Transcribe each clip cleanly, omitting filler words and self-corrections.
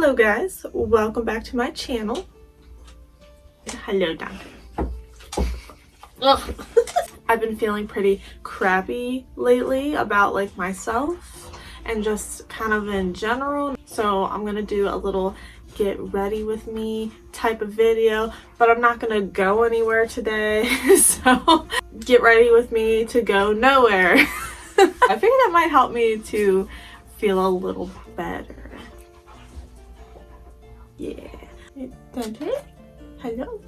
Hello guys, welcome back to my channel. Hello doctor. Ugh. I've been feeling pretty crappy lately about like myself and just kind of in general. So I'm gonna do a little get ready with me type of video, but I'm not gonna go anywhere today. So get ready with me to go nowhere. I figured that might help me to feel a little better. Yeah. Hello.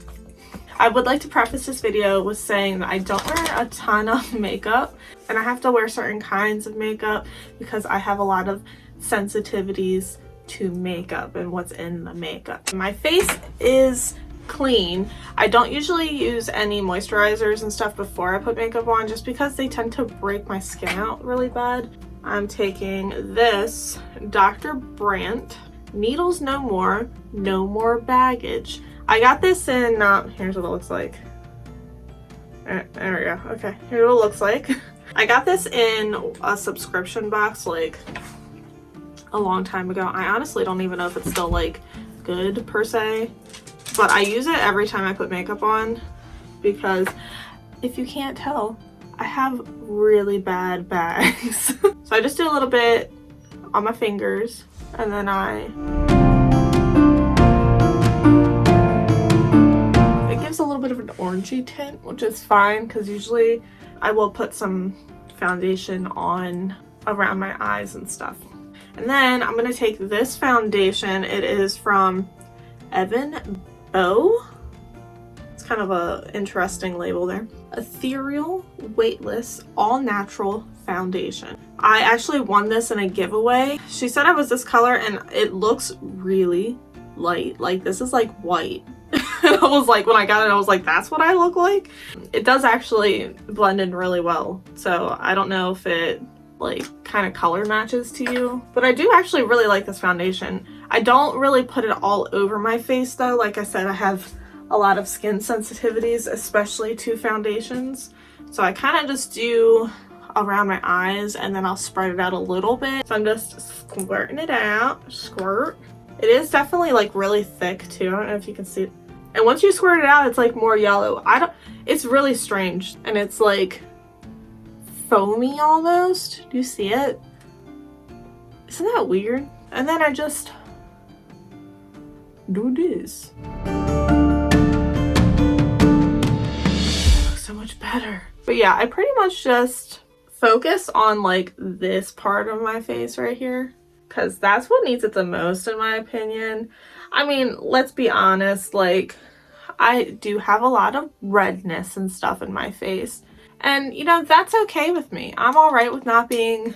I would like to preface this video with saying that I don't wear a ton of makeup, and I have to wear certain kinds of makeup because I have a lot of sensitivities to makeup and what's in the makeup. My face is clean. I don't usually use any moisturizers and stuff before I put makeup on just because they tend to break my skin out really bad. I'm taking this Dr. Brandt Needles No More, No More Baggage. I got this in, here's what it looks like. There we go. Okay, here's what it looks like. I got this in a subscription box like a long time ago. I honestly don't even know if it's still like good per se, but I use it every time I put makeup on because if you can't tell, I have really bad bags. So I just do a little bit on my fingers and then it gives a little bit of an orangey tint, which is fine because usually I will put some foundation on around my eyes and stuff. And then I'm gonna take this foundation. It is from Evan Bow. It's kind of a interesting label there. Ethereal Weightless All Natural Foundation. I actually won this in a giveaway. She said I was this color and it looks really light. Like this is like white. I was like, when I got it, I was like, that's what I look like. It does actually blend in really well. So I don't know if it like kind of color matches to you, but I do actually really like this foundation. I don't really put it all over my face though. Like I said, I have a lot of skin sensitivities, especially to foundations. So I kind of just do around my eyes and then I'll spread it out a little bit. So I'm just squirting it out. Squirt. It is definitely like really thick too. I don't know if you can see it. And once you squirt it out, it's like more yellow. It's really strange. And it's like foamy almost. Do you see it? Isn't that weird? And then I just do this. So much better. But yeah, I pretty much just focus on like this part of my face right here because that's what needs it the most in my opinion. I mean, let's be honest, like I do have a lot of redness and stuff in my face, and you know, that's okay with me. I'm all right with not being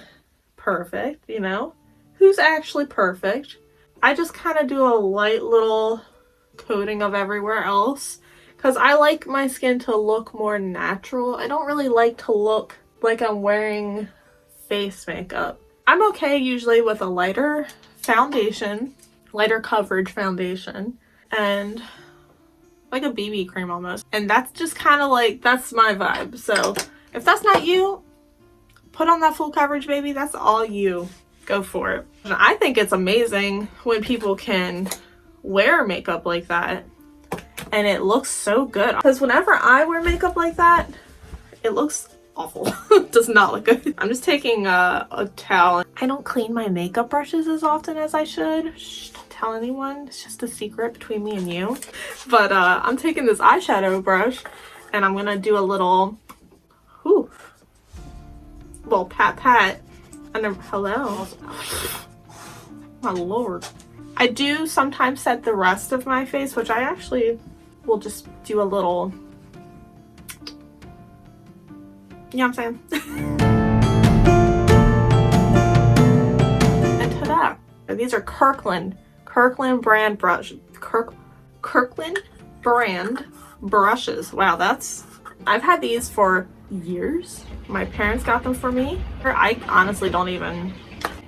perfect, you know? Who's actually perfect? I just kind of do a light little coating of everywhere else because I like my skin to look more natural. I don't really like to look like I'm wearing face makeup. I'm okay usually with a lighter foundation, lighter coverage foundation, and like a BB cream almost. And that's just kind of like, that's my vibe. So if that's not you, put on that full coverage, baby. That's all you. Go for it. And I think it's amazing when people can wear makeup like that and it looks so good. Because whenever I wear makeup like that, it looks awful. It does not look good. I'm just taking a towel. I don't clean my makeup brushes as often as I should. Shh, don't tell anyone. It's just a secret between me and you. But I'm taking this eyeshadow brush and I'm gonna do a little, little pat pat. And then, hello. My lord. I do sometimes set the rest of my face, which I actually will just do a little, you know what I'm saying? And ta-da! These are Kirkland brand Kirkland brand brushes. Wow, I've had these for years. My parents got them for me. I honestly don't even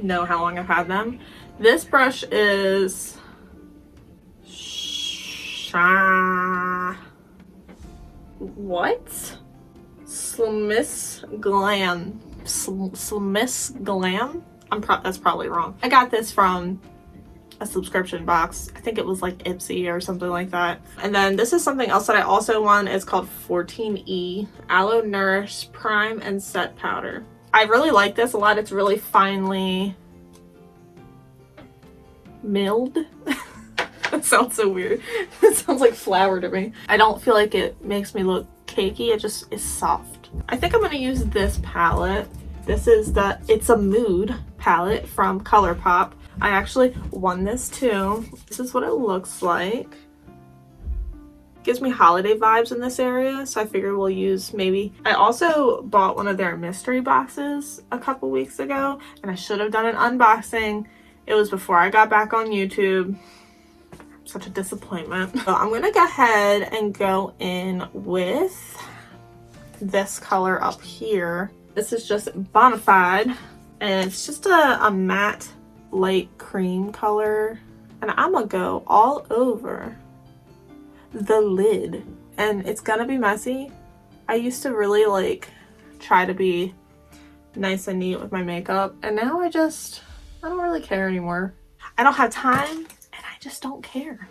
know how long I've had them. This brush is what? Slimmest Glam. That's probably wrong. I got this from a subscription box. I think it was like Ipsy or something like that. And then this is something else that I also won. It's called 14E Aloe Nourish Prime and Set Powder. I really like this a lot. It's really finely milled. That sounds so weird. It sounds like flour to me. I don't feel like it makes me look cakey. It just is soft. I think I'm gonna use this palette. This is the It's a Mood palette from Colourpop. I actually won this too. This is what it looks like. Gives me holiday vibes in this area, so I figure we'll use maybe. I also bought one of their mystery boxes a couple weeks ago, and I should have done an unboxing. It was before I got back on YouTube. Such a disappointment. So I'm gonna go ahead and go in with this color up here. This is just Bonafide, and it's just a matte light cream color, and I'm gonna go all over the lid, and it's gonna be messy. I used to really like try to be nice and neat with my makeup, and now I don't really care anymore. I don't have time, and I just don't care.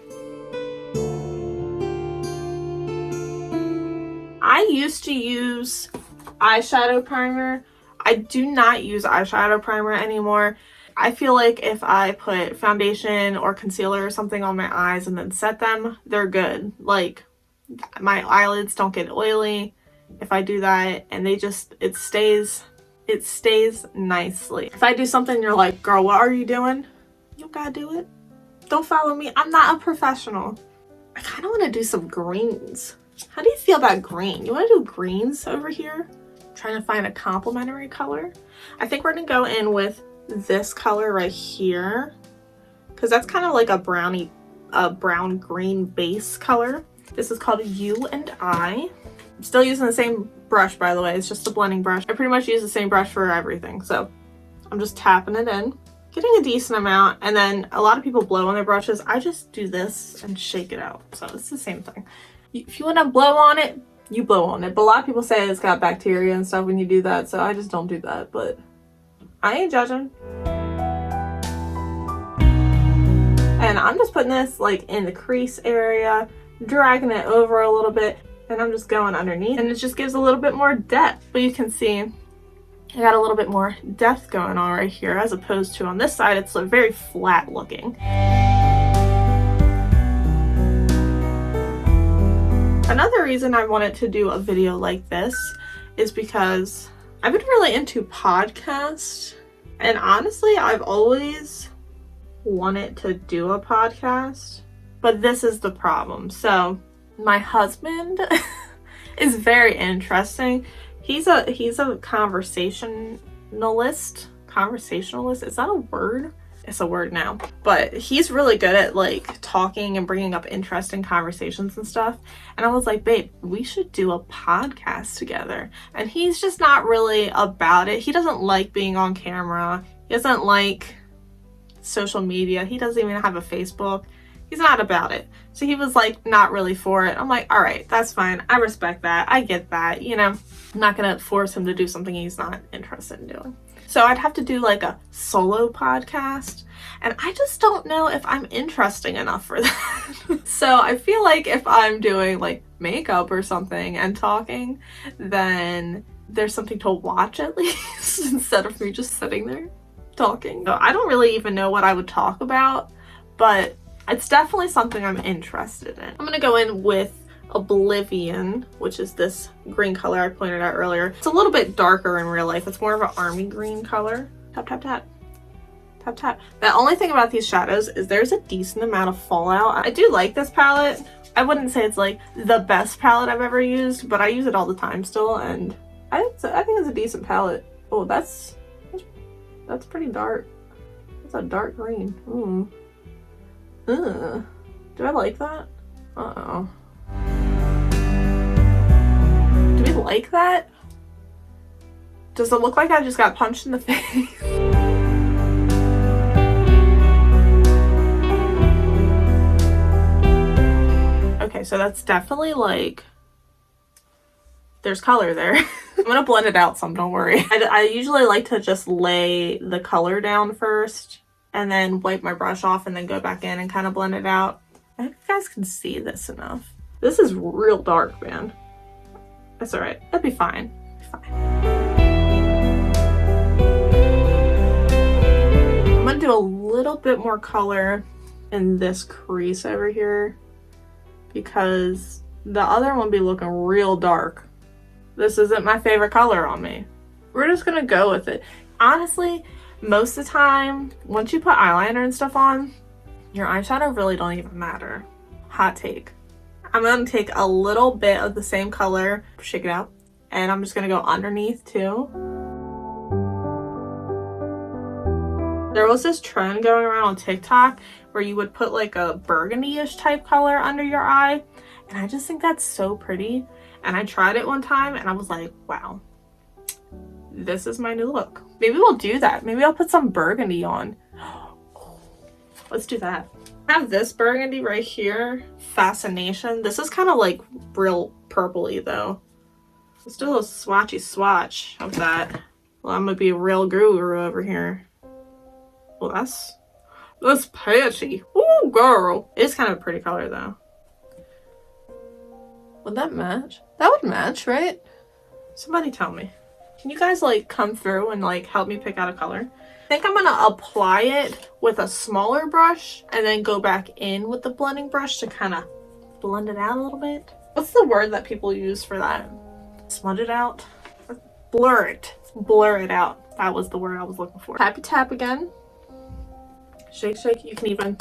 I used to use eyeshadow primer. I do not use eyeshadow primer anymore. I feel like if I put foundation or concealer or something on my eyes and then set them, they're good. Like, my eyelids don't get oily if I do that, and it stays nicely. If I do something you're like, girl, what are you doing? You gotta do it. Don't follow me. I'm not a professional. I kind of want to do some greens. How do you feel about green? You want to do greens over here? Trying to find a complementary color. I think we're gonna go in with this color right here, because that's kind of like a brown green base color. This is called You and I. I'm still using the same brush, by the way. It's just a blending brush. I pretty much use the same brush for everything, so I'm just tapping it in, getting a decent amount. And then a lot of people blow on their brushes. I just do this and shake it out, so it's the same thing. If you want to blow on it, you blow on it, but a lot of people say it's got bacteria and stuff when you do that, so I just don't do that. But I ain't judging. And I'm just putting this like in the crease area, dragging it over a little bit, and I'm just going underneath, and it just gives a little bit more depth. But you can see I got a little bit more depth going on right here, as opposed to on this side it's very flat looking. Another reason I wanted to do a video like this is because I've been really into podcasts, and honestly I've always wanted to do a podcast, but this is the problem. So my husband is very interesting. He's a conversationalist. Is that a word? It's a word now. But he's really good at like talking and bringing up interesting conversations and stuff. And I was like, babe, we should do a podcast together. And he's just not really about it. He doesn't like being on camera. He doesn't like social media. He doesn't even have a Facebook. He's not about it. So he was like not really for it. I'm like, all right, that's fine. I respect that. I get that. You know, I'm not gonna force him to do something he's not interested in doing. So I'd have to do like a solo podcast, and I just don't know if I'm interesting enough for that. So I feel like if I'm doing like makeup or something and talking, then there's something to watch at least instead of me just sitting there talking. So I don't really even know what I would talk about, but it's definitely something I'm interested in. I'm gonna go in with Oblivion, which is this green color I pointed out earlier. It's a little bit darker in real life. It's more of an army green color. Tap, tap, tap. Tap, tap. The only thing about these shadows is there's a decent amount of fallout. I do like this palette. I wouldn't say it's like the best palette I've ever used, but I use it all the time still, and I think it's a decent palette. Oh, that's pretty dark. It's a dark green. Ooh. Ugh. Do I like that? Uh-oh. Do we like that? Does it look like I just got punched in the face? Okay, so that's definitely like, there's color there. I'm gonna blend it out some, don't worry. I usually like to just lay the color down first and then wipe my brush off and then go back in and kind of blend it out. I hope you guys can see this enough. This is real dark, man. That's all right. That'd be fine. I'm gonna do a little bit more color in this crease over here because the other one be looking real dark. This isn't my favorite color on me. We're just gonna go with it. Honestly, most of the time, once you put eyeliner and stuff on, your eyeshadow really don't even matter. Hot take. I'm gonna take a little bit of the same color, shake it out, and I'm just gonna go underneath too. There was this trend going around on TikTok where you would put like a burgundy-ish type color under your eye, and I just think that's so pretty. And I tried it one time and I was like, wow, this is my new look. Maybe we'll do that. Maybe I'll put some burgundy on. Let's do that. I have this burgundy right here, Fascination. This is kind of like real purpley though. Let's do a little swatchy swatch of that. Well, I'm gonna be a real guru over here. Well, that's patchy. Ooh, girl. It's kind of a pretty color though. Would that match? That would match, right? Somebody tell me. Can you guys like come through and like help me pick out a color? I think I'm gonna apply it with a smaller brush and then go back in with the blending brush to kind of blend it out a little bit. What's the word that people use for that? Smudge it out? Blur it. Blur it out. That was the word I was looking for. Tappy tap again. Shake, shake. You can even,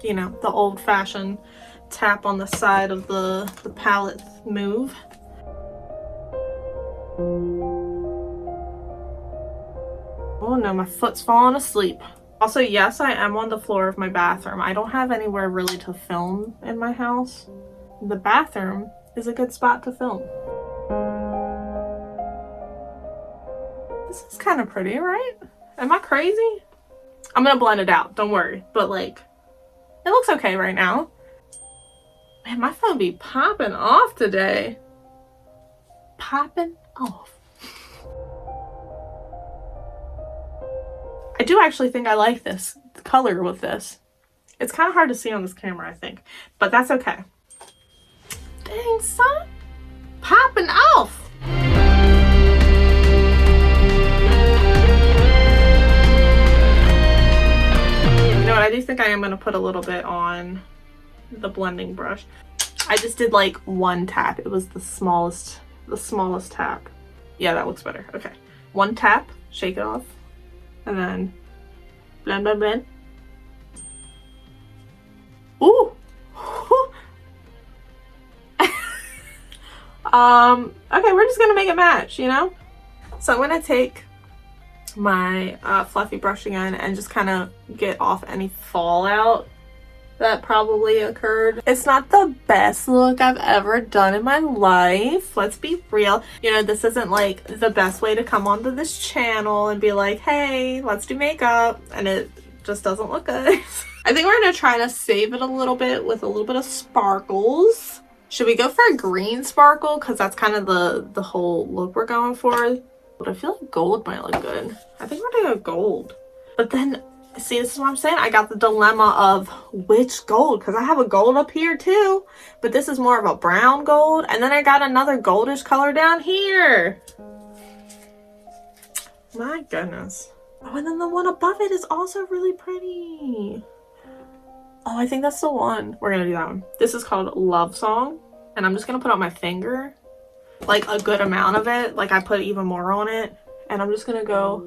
you know, the old-fashioned tap on the side of the palette move. Oh no, my foot's falling asleep. Also, yes, I am on the floor of my bathroom. I don't have anywhere really to film in my house. The bathroom is a good spot to film. This is kind of pretty, right? Am I crazy? I'm gonna blend it out, don't worry. But like, it looks okay right now. Man, my phone be popping off today. Popping off. I do actually think I like this color with this. It's kind of hard to see on this camera, I think, but that's okay. Dang, son. Popping off. You know what? I do think I am going to put a little bit on the blending brush. I just did like one tap. It was the smallest tap. Yeah, that looks better. Okay. One tap, shake it off, and then blend, blend, blend. Ooh. Okay, we're just gonna make it match, you know? So I'm gonna take my fluffy brush again and just kind of get off any fallout that probably occurred. It's not the best look I've ever done in my life. Let's be real. You know, this isn't like the best way to come onto this channel and be like, hey, let's do makeup. And it just doesn't look good. I think we're gonna try to save it a little bit with a little bit of sparkles. Should we go for a green sparkle? Because that's kind of the whole look we're going for. But I feel like gold might look good. I think we're gonna go gold. But then, see, this is what I'm saying. I got the dilemma of which gold, because I have a gold up here too, but this is more of a brown gold. And then I got another goldish color down here. My goodness. Oh, and then the one above it is also really pretty. Oh, I think that's the one. We're gonna do that one. This is called Love Song. And I'm just gonna put on my finger, like a good amount of it. Like I put even more on it. And I'm just gonna go,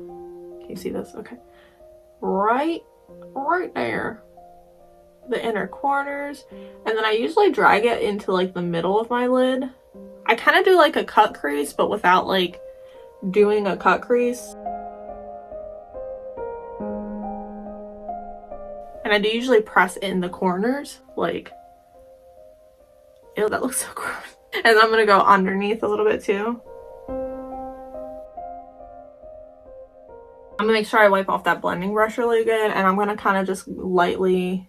can you see this? Okay. Right there, the inner corners, and then I usually drag it into like the middle of my lid. I kind of do like a cut crease, but without like doing a cut crease. And I do usually press in the corners, like, ew, that looks so gross. And then I'm gonna go underneath a little bit too. I'm gonna make sure I wipe off that blending brush really good, and I'm gonna kind of just lightly.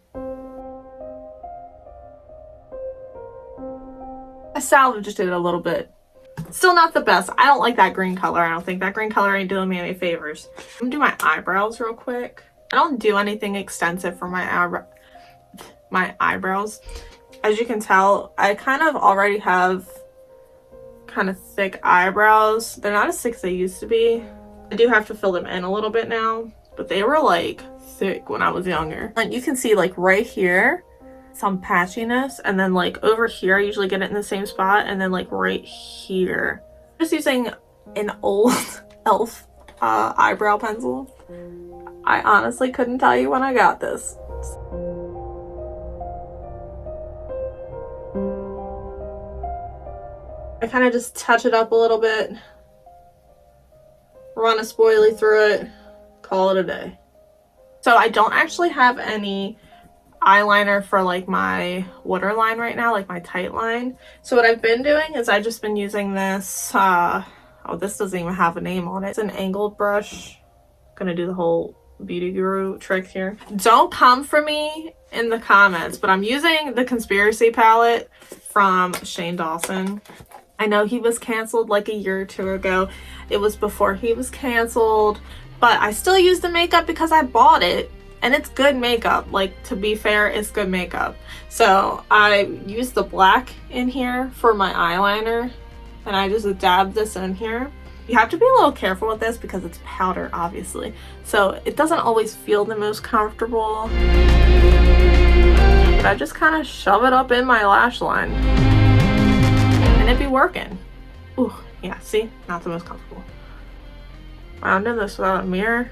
I salvaged it a little bit. Still not the best. I don't like that green color. I don't think that green color ain't doing me any favors. I'm gonna do my eyebrows real quick. I don't do anything extensive for my eyebrows. As you can tell, I kind of already have kind of thick eyebrows. They're not as thick as they used to be. I do have to fill them in a little bit now, but they were like thick when I was younger. And you can see like right here, some patchiness, and then like over here, I usually get it in the same spot, and then like right here. Just using an old e.l.f. Eyebrow pencil. I honestly couldn't tell you when I got this. I kind of just touch it up a little bit, run a spoilie through it, call it a day. So I don't actually have any eyeliner for like my waterline right now, like my tight line. So what I've been doing is I've just been using this, oh, this doesn't even have a name on it. It's an angled brush. I'm gonna do the whole beauty guru trick here. Don't come for me in the comments, but I'm using the Conspiracy palette from Shane Dawson. I know he was canceled like a year or two ago. It was before he was canceled, but I still use the makeup because I bought it and it's good makeup. Like, to be fair, it's good makeup. So I used the black in here for my eyeliner and I just dabbed this in here. You have to be a little careful with this because it's powder, obviously. So it doesn't always feel the most comfortable. But I just kind of shove it up in my lash line. And it be working. Ooh, yeah, see? Not the most comfortable. Wow, I'm doing this without a mirror.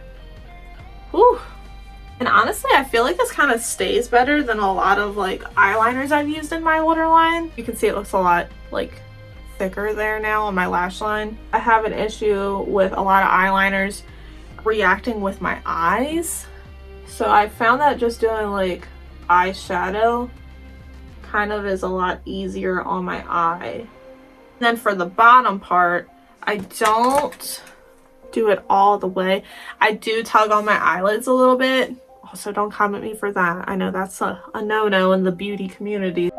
Ooh. And honestly, I feel like this kind of stays better than a lot of like eyeliners I've used in my waterline. You can see it looks a lot like thicker there now on my lash line. I have an issue with a lot of eyeliners reacting with my eyes. So I found that just doing like eyeshadow kind of is a lot easier on my eye. Then for the bottom part, I don't do it all the way. I do tug on my eyelids a little bit. Also, don't come at me for that. I know that's a no-no in the beauty community.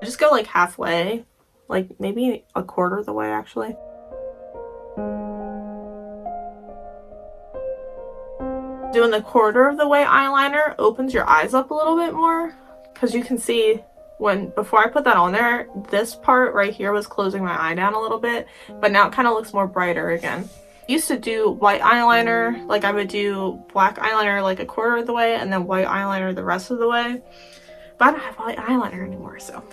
I just go like halfway, like maybe a quarter of the way actually. Doing the quarter of the way eyeliner opens your eyes up a little bit more, because you can see before I put that on there, this part right here was closing my eye down a little bit, but now it kind of looks more brighter again. I used to do white eyeliner, like I would do black eyeliner like a quarter of the way and then white eyeliner the rest of the way, but I don't have white eyeliner anymore, so.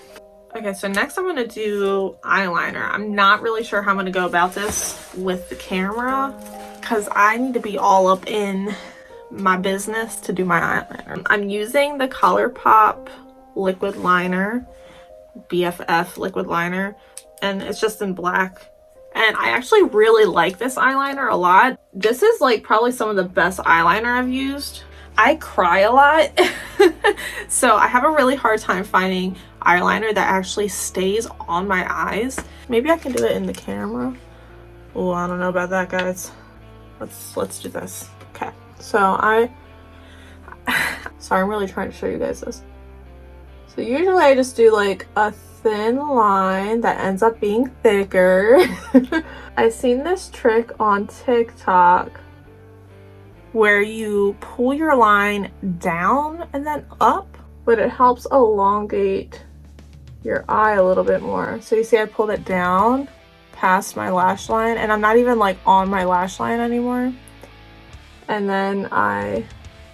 Okay, so next I'm going to do eyeliner. I'm not really sure how I'm going to go about this with the camera because I need to be all up in my business to do my eyeliner. I'm using the Colourpop liquid liner, BFF liquid liner, and it's just in black. And I actually really like this eyeliner a lot. This is like probably some of the best eyeliner I've used. I cry a lot, so I have a really hard time finding eyeliner that actually stays on my eyes. Maybe I can do it in the camera. Oh, I don't know about that, guys. Let's do this. Okay, so sorry, I'm really trying to show you guys this. So usually I just do like a thin line that ends up being thicker. I've seen this trick on TikTok where you pull your line down and then up, but it helps elongate your eye a little bit more. So you see I pulled it down past my lash line and I'm not even like on my lash line anymore. And then I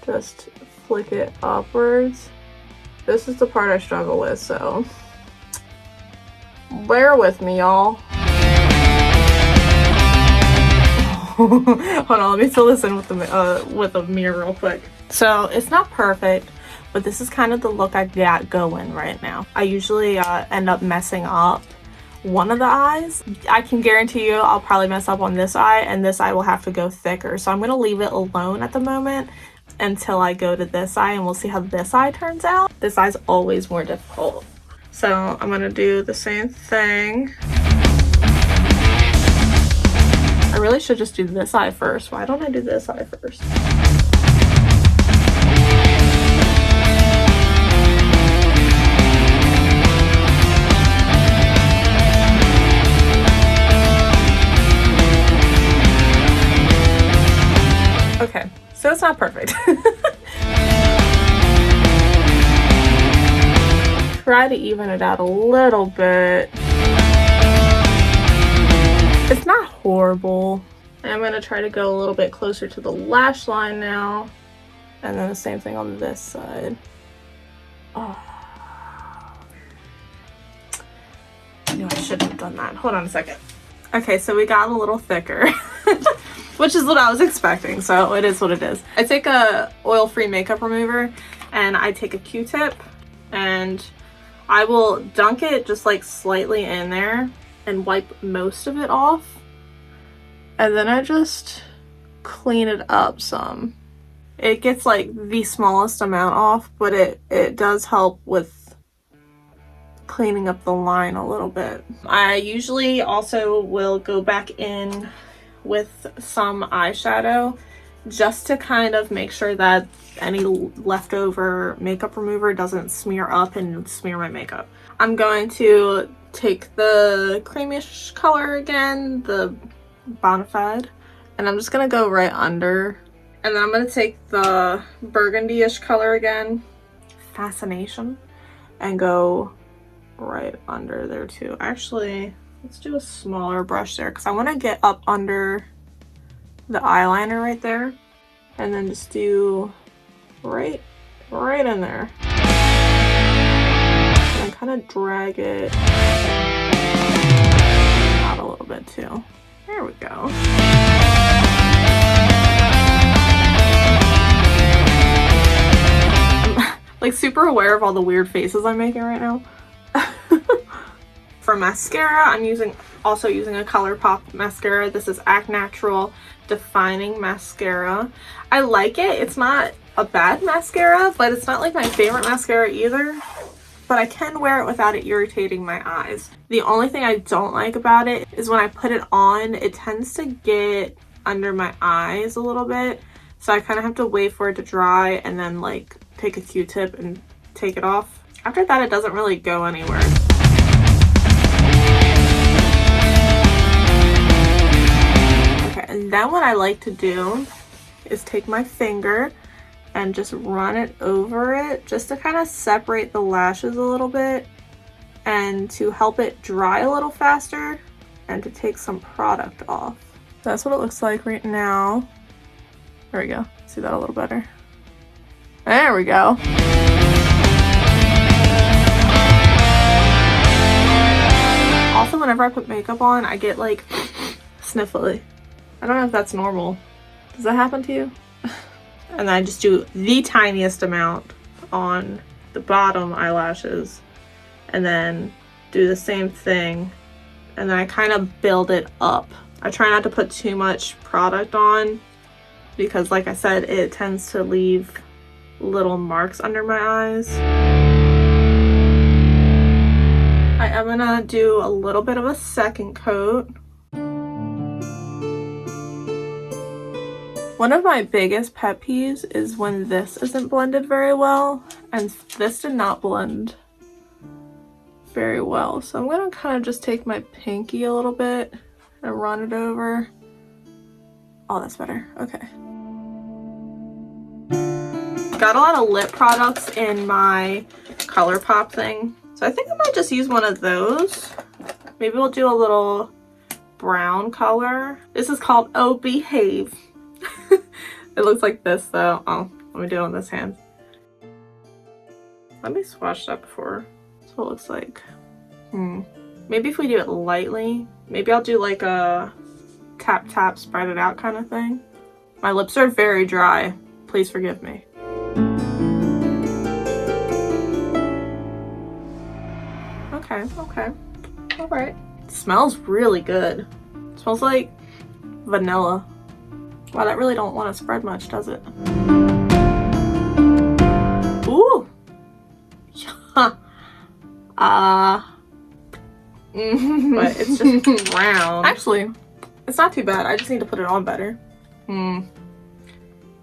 just flick it upwards. This is the part I struggle with, so bear with me, y'all. Hold on, let me fill this in with a mirror real quick. So it's not perfect, but this is kind of the look I got going right now. I usually end up messing up one of the eyes. I can guarantee you I'll probably mess up on this eye, and this eye will have to go thicker. So I'm gonna leave it alone at the moment until I go to this eye, and we'll see how this eye turns out. This eye's always more difficult. So I'm gonna do the same thing. I really should just do this eye first. Why don't I do this eye first? not perfect. Try to even it out a little bit. It's not horrible. I'm going to try to go a little bit closer to the lash line now. And then the same thing on this side. Oh. I knew I shouldn't have done that. Hold on a second. Okay, so we got a little thicker, which is what I was expecting, so it is what it is. I take a oil-free makeup remover and I take a Q-tip and I will dunk it just like slightly in there and wipe most of it off. And then I just clean it up some. It gets like the smallest amount off, but it does help with cleaning up the line a little bit. I usually also will go back in with some eyeshadow just to kind of make sure that any leftover makeup remover doesn't smear up and smear my makeup. I'm going to take the creamish color again, the Bonafide, and I'm just gonna go right under. And then I'm gonna take the burgundy-ish color again, Fascination, and go right under there too. Actually, let's do a smaller brush there because I want to get up under the eyeliner right there, and then just do right in there, and then kind of drag it out a little bit too. There we go. I'm like super aware of all the weird faces I'm making right now. For mascara, I'm also using a Colourpop mascara. This is Act Natural Defining Mascara. I like it. It's not a bad mascara, but it's not like my favorite mascara either. But I can wear it without it irritating my eyes. The only thing I don't like about it is when I put it on, it tends to get under my eyes a little bit. So I kind of have to wait for it to dry and then like take a Q-tip and take it off. After that, it doesn't really go anywhere. Okay, and then what I like to do is take my finger and just run it over it just to kind of separate the lashes a little bit and to help it dry a little faster and to take some product off. That's what it looks like right now. There we go. See that a little better. There we go. Also, whenever I put makeup on, I get like sniffly. I don't know if that's normal. Does that happen to you? And then I just do the tiniest amount on the bottom eyelashes and then do the same thing. And then I kind of build it up. I try not to put too much product on because, like I said, it tends to leave little marks under my eyes. I am gonna do a little bit of a second coat. One of my biggest pet peeves is when this isn't blended very well, and this did not blend very well. So I'm gonna kind of just take my pinky a little bit and run it over. Oh, that's better. Okay. Got a lot of lip products in my Colourpop thing, so I think I might just use one of those. Maybe we'll do a little brown color. This is called Oh Behave. It looks like this though. Oh, let me do it on this hand. Let me swatch that before. That's what it looks like. Maybe if we do it lightly, maybe I'll do like a tap tap spread it out kind of thing. My lips are very dry. Please forgive me. Okay. All right. It smells really good. It smells like vanilla. Wow, that really don't want to spread much, does it? Ooh. But it's just brown. Actually, it's not too bad. I just need to put it on better.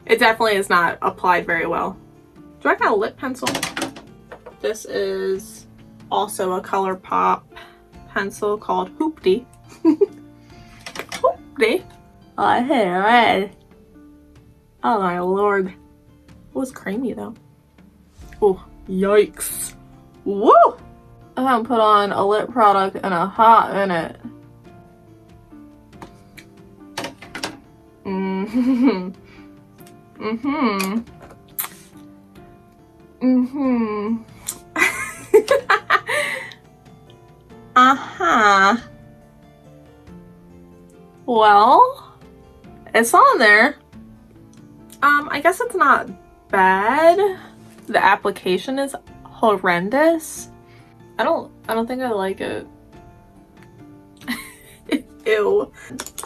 It definitely is not applied very well. Do I got a lip pencil? This is also a Colourpop pencil called Hoopty. Hoopty. Oh, hey, red. Oh my lord. It was creamy though. Oh, yikes. Woo! I haven't put on a lip product in a hot minute. Mm-hmm. Mm-hmm. Mm-hmm. Uh-huh. Well, it's on there. I guess it's not bad. The application is horrendous. I don't think I like it. Ew.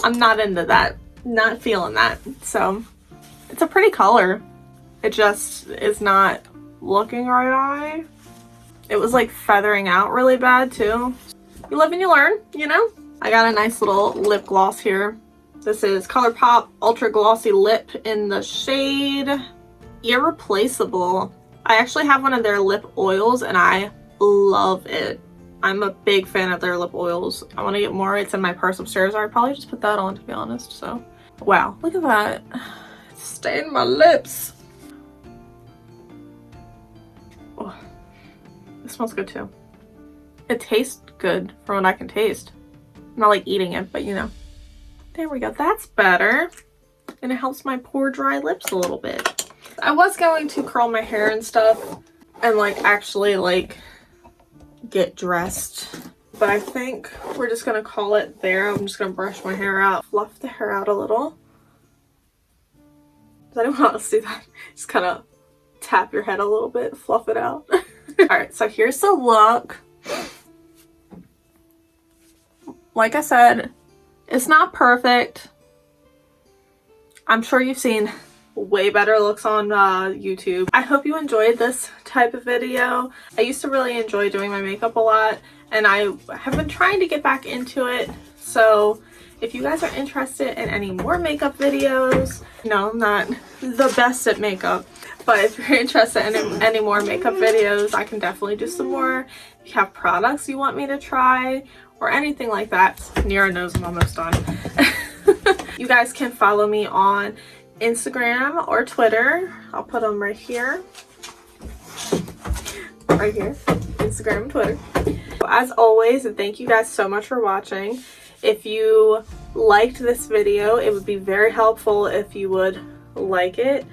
I'm not into that. Not feeling that. So, it's a pretty color. It just is not looking right on me. It was like feathering out really bad too. You live and you learn, you know? I got a nice little lip gloss here. This is Colourpop Ultra Glossy Lip in the shade Irreplaceable. I actually have one of their lip oils and I love it. I'm a big fan of their lip oils. I want to get more. It's in my purse upstairs. I'd probably just put that on, to be honest. So, wow, look at that. It's stained my lips. Oh, it smells good too. It tastes good from what I can taste. I'm not like eating it, but you know. There we go. That's better. And it helps my poor dry lips a little bit. I was going to curl my hair and stuff and like actually like get dressed, but I think we're just gonna call it there. I'm just gonna brush my hair out, fluff the hair out a little. Does anyone else do that? Just kind of tap your head a little bit, fluff it out. All right, so here's the look. Like I said, it's not perfect. I'm sure you've seen way better looks on YouTube. I hope you enjoyed this type of video. I used to really enjoy doing my makeup a lot and I have been trying to get back into it. So if you guys are interested in any more makeup videos, no, I'm not the best at makeup, but if you're interested in any more makeup videos, I can definitely do some more. If you have products you want me to try or anything like that, Nira knows I'm almost done. You guys can follow me on Instagram or Twitter. I'll put them right here. Right here. Instagram and Twitter. As always, thank you guys so much for watching. If you liked this video, it would be very helpful if you would like it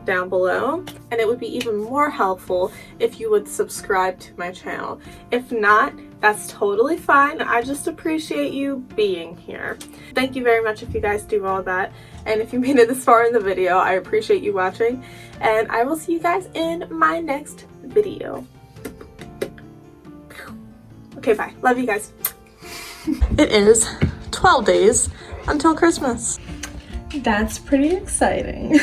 down below. And it would be even more helpful if you would subscribe to my channel. If not, that's totally fine. I just appreciate you being here. Thank you very much if you guys do all that. And if you made it this far in the video, I appreciate you watching. And I will see you guys in my next video. Okay, bye. Love you guys. It is 12 days until Christmas. That's pretty exciting.